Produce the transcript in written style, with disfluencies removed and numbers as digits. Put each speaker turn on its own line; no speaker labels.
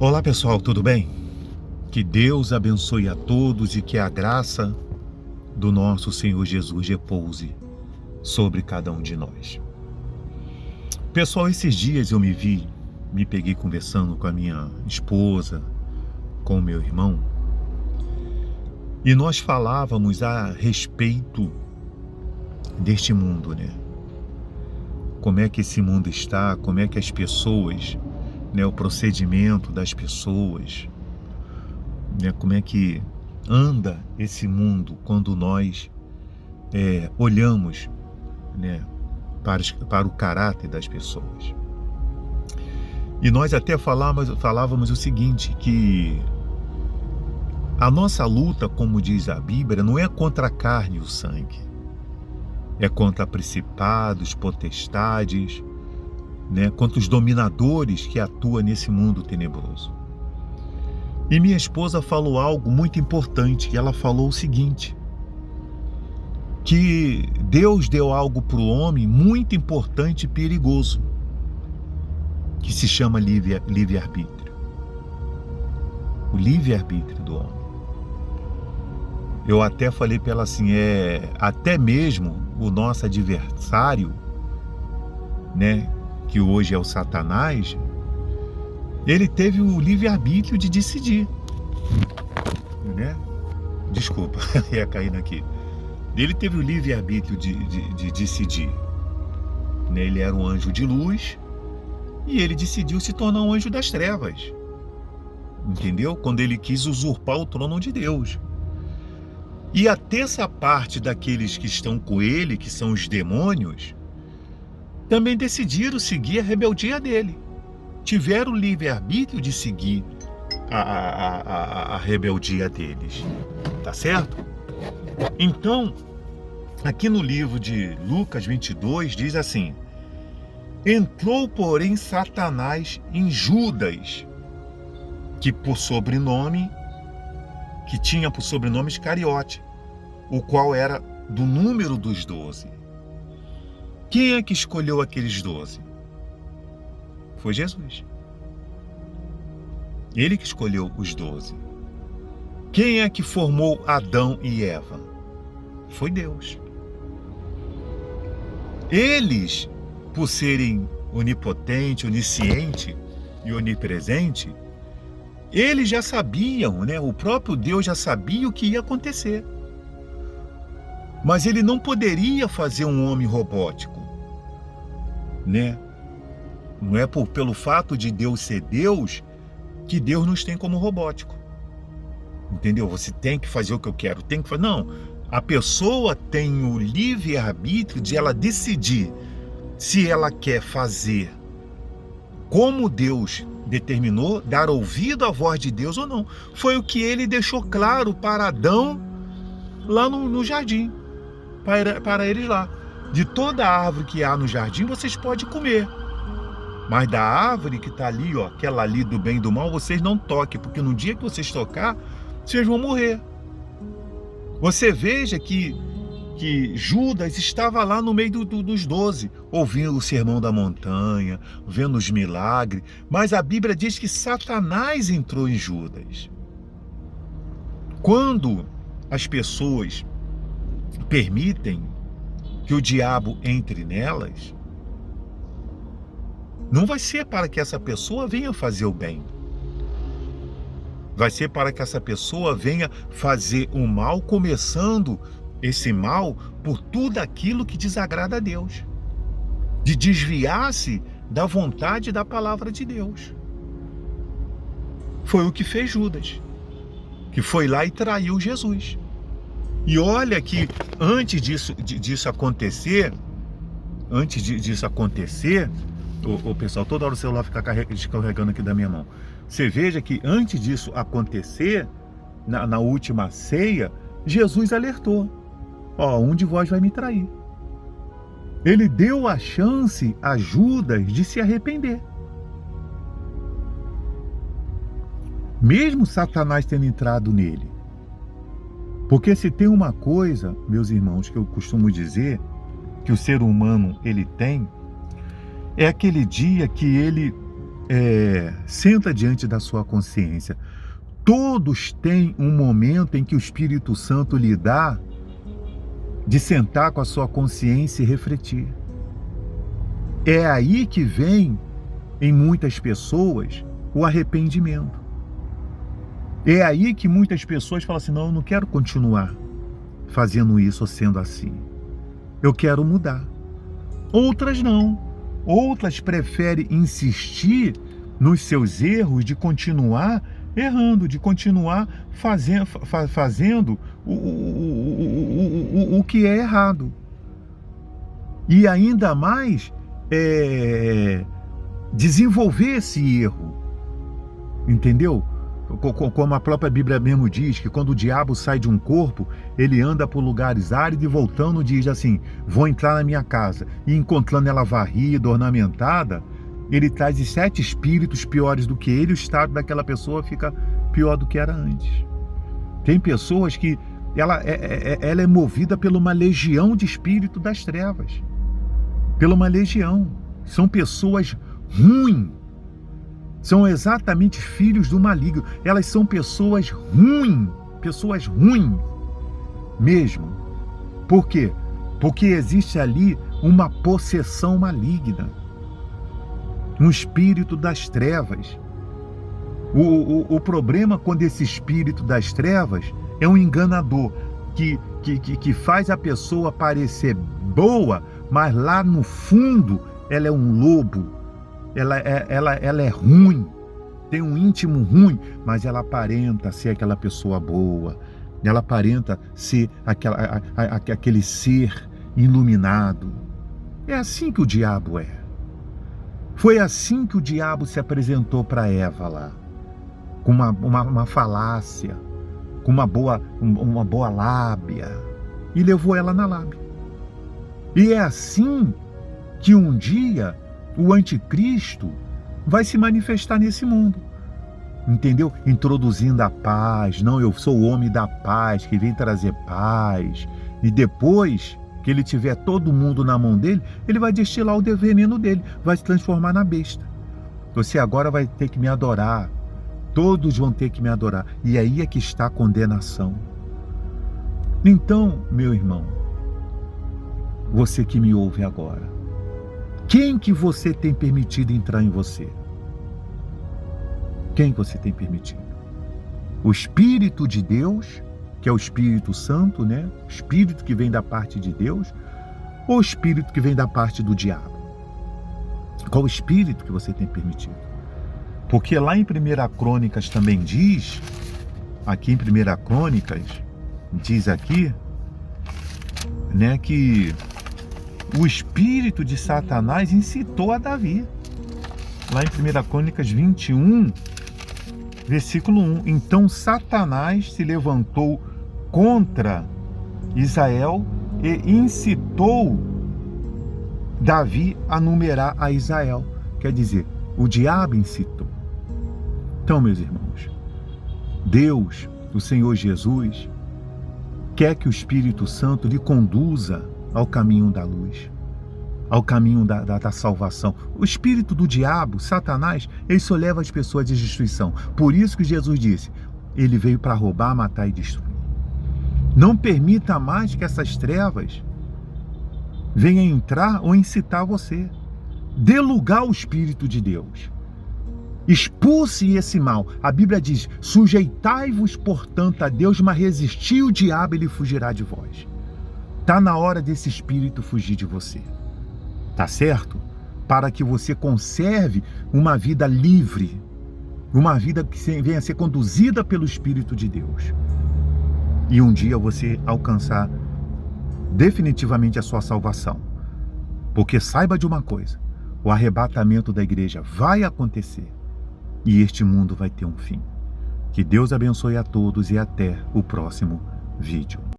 Olá pessoal, tudo bem? Que Deus abençoe a todos e que a graça do nosso Senhor Jesus repouse sobre cada um de nós. Pessoal, esses dias me peguei conversando com a minha esposa, com o meu irmão, e nós falávamos a respeito deste mundo, né? Como é que esse mundo está, como é que as pessoas, né, o procedimento das pessoas, né, como é que anda esse mundo quando nós olhamos, né, para o caráter das pessoas. E nós até falávamos o seguinte, que a nossa luta, como diz a Bíblia, não é contra a carne e o sangue, é contra principados, potestades, né, contra os dominadores que atuam nesse mundo tenebroso. E minha esposa falou algo muito importante, que ela falou o seguinte, que Deus deu algo para o homem muito importante e perigoso, que se chama livre-arbítrio. O livre-arbítrio do homem. Eu até falei para ela assim, até mesmo o nosso adversário, né, que hoje é o Satanás, ele teve o livre-arbítrio de decidir, né? Desculpa, ia caindo aqui. Ele teve o livre-arbítrio de decidir, né? Ele era um anjo de luz e ele decidiu se tornar um anjo das trevas, entendeu? Quando ele quis usurpar o trono de Deus. E a terça parte daqueles que estão com ele, que são os demônios, também decidiram seguir a rebeldia dele. Tiveram o livre-arbítrio de seguir a rebeldia deles. Tá certo? Então, aqui no livro de Lucas 22, diz assim: entrou, porém, Satanás em Judas, que tinha por sobrenome Iscariote, o qual era do número dos 12. Quem é que escolheu aqueles 12? Foi Jesus. Ele que escolheu os 12. Quem é que formou Adão e Eva? Foi Deus. Eles, por serem onipotente, onisciente e onipresente, eles já sabiam, né? O próprio Deus já sabia o que ia acontecer. Mas ele não poderia fazer um homem robótico, né? Não é pelo fato de Deus ser Deus que Deus nos tem como robótico. Entendeu? Você tem que fazer o que eu quero, tem que fazer. Não, a pessoa tem o livre-arbítrio de ela decidir se ela quer fazer como Deus determinou, dar ouvido à voz de Deus ou não. Foi o que ele deixou claro para Adão lá no jardim, para eles lá. De toda árvore que há no jardim, vocês podem comer. Mas da árvore que está ali, ó, aquela ali do bem e do mal, vocês não toquem, porque no dia que vocês tocar, vocês vão morrer. Você veja que Judas estava lá no meio dos 12, ouvindo o sermão da montanha, vendo os milagres, mas a Bíblia diz que Satanás entrou em Judas. Quando as pessoas permitem que o diabo entre nelas, não vai ser para que essa pessoa venha fazer o bem. Vai ser para que essa pessoa venha fazer o mal, começando esse mal por tudo aquilo que desagrada a Deus. De desviar-se da vontade da palavra de Deus. Foi o que fez Judas, que foi lá e traiu Jesus. E olha que antes disso acontecer, o pessoal, toda hora o celular fica descarregando aqui da minha mão. Você veja que antes disso acontecer, na última ceia, Jesus alertou: ó, um de vós vai me trair. Ele deu a chance a Judas de se arrepender. Mesmo Satanás tendo entrado nele. Porque se tem uma coisa, meus irmãos, que eu costumo dizer, que o ser humano ele tem, é aquele dia que ele senta diante da sua consciência. Todos têm um momento em que o Espírito Santo lhe dá de sentar com a sua consciência e refletir. É aí que vem, em muitas pessoas, o arrependimento. É aí que muitas pessoas falam assim, não, eu não quero continuar fazendo isso ou sendo assim. Eu quero mudar. Outras não. Outras preferem insistir nos seus erros, de continuar errando, de continuar fazendo o que é errado. E ainda mais desenvolver esse erro. Entendeu? Como a própria Bíblia mesmo diz, que quando o diabo sai de um corpo, ele anda por lugares áridos e voltando diz assim, vou entrar na minha casa. E encontrando ela varrida, ornamentada, ele traz os 7 espíritos piores do que ele, o estado daquela pessoa fica pior do que era antes. Tem pessoas que ela é movida por uma legião de espírito das trevas. Pela uma legião. São pessoas ruins. São exatamente filhos do maligno. Elas são pessoas ruins mesmo. Por quê? Porque existe ali uma possessão maligna, um espírito das trevas. O problema quando esse espírito das trevas é um enganador que faz a pessoa parecer boa, mas lá no fundo ela é um lobo. Ela é ruim, tem um íntimo ruim, mas ela aparenta ser aquela pessoa boa, ela aparenta ser aquele ser iluminado. É assim que o diabo é. Foi assim que o diabo se apresentou para Eva lá, com uma falácia, com uma boa lábia, e levou ela na lábia. E é assim que um dia o anticristo vai se manifestar nesse mundo, entendeu? Introduzindo a paz. Não, eu sou o homem da paz, que vem trazer paz. E depois que ele tiver todo mundo na mão dele, ele vai destilar o veneno dele, vai se transformar na besta. Você agora vai ter que me adorar. Todos vão ter que me adorar. E aí é que está a condenação. Então, meu irmão, você que me ouve agora, quem que você tem permitido entrar em você? Quem você tem permitido? O Espírito de Deus, que é o Espírito Santo, né? O Espírito que vem da parte de Deus, ou o Espírito que vem da parte do diabo? Qual o Espírito que você tem permitido? Porque lá em 1 Crônicas também diz, aqui em 1 Crônicas, diz aqui, né, que o espírito de Satanás incitou a Davi. Lá em 1 Crônicas 21, versículo 1. Então Satanás se levantou contra Israel e incitou Davi a numerar a Israel. Quer dizer, o diabo incitou. Então, meus irmãos, Deus, o Senhor Jesus, quer que o Espírito Santo lhe conduza ao caminho da luz, ao caminho da salvação. O espírito do diabo, Satanás, ele só leva as pessoas à destruição. Por isso que Jesus disse, ele veio para roubar, matar e destruir. Não permita mais que essas trevas venham entrar ou incitar você. Dê lugar ao Espírito de Deus. Expulse esse mal. A Bíblia diz, sujeitai-vos, portanto, a Deus, mas resisti o diabo, ele fugirá de vós. Está na hora desse espírito fugir de você. Tá certo? Para que você conserve uma vida livre. Uma vida que venha a ser conduzida pelo Espírito de Deus. E um dia você alcançar definitivamente a sua salvação. Porque saiba de uma coisa. O arrebatamento da igreja vai acontecer. E este mundo vai ter um fim. Que Deus abençoe a todos e até o próximo vídeo.